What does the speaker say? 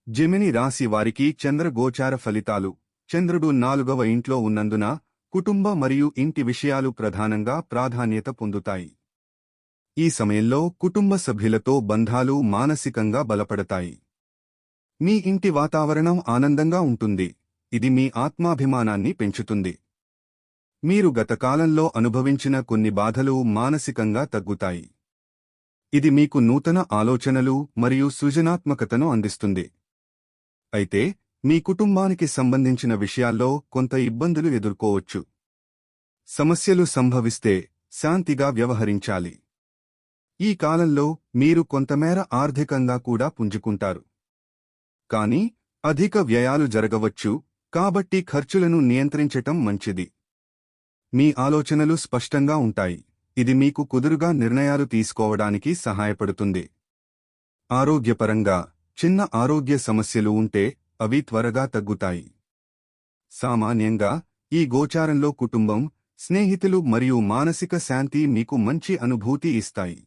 Gemini రాశి వారికి చంద్రగోచార ఫలితాలు. చంద్రుడు 4వ ఇంట్లో ఉన్నందున కుటుంబ మరియు ఇంటి విషయాలు ప్రధానంగా ప్రాధాన్యత పొందుతాయి. ఈ సమయంలో కుటుంబ సభ్యులతో బంధాలు మానసికంగా బలపడతాయి. మీ ఇంటి వాతావరణం ఆనందంగా ఉంటుంది. ఇది మీ ఆత్మాభిమానాన్ని పెంచుతుంది. మీరు గత కాలంలో అనుభవించిన కొన్ని బాధలు మానసికంగా తగ్గుతాయి. ఇది మీకు నూతన ఆలోచనలు మరియు సృజనాత్మకతను అందిస్తుంది. అయితే మీ కుటుంబానికి సంబంధించిన విషయాల్లో కొంత ఇబ్బందులు ఎదుర్కోవచ్చు. సమస్యలు సంభవిస్తే శాంతిగా వ్యవహరించాలి. ఈ కాలంలో మీరు కొంతమేర ఆర్థికంగా కూడా పుంజుకుంటారు. కానీ అధిక వ్యయాలు జరగవచ్చు, కాబట్టి ఖర్చులను నియంత్రించటం మంచిది. మీ ఆలోచనలు స్పష్టంగా ఉంటాయి. ఇది మీకు కుదురుగా నిర్ణయాలు తీసుకోవడానికి సహాయపడుతుంది. ఆరోగ్యపరంగా చిన్న ఆరోగ్య సమస్యలు ఉంటే అవి త్వరగా తగ్గుతాయి. సామాన్యంగా ఈ గోచారంలో కుటుంబం, స్నేహితులు మరియు మానసిక శాంతి మీకు మంచి అనుభూతి ఇస్తాయి.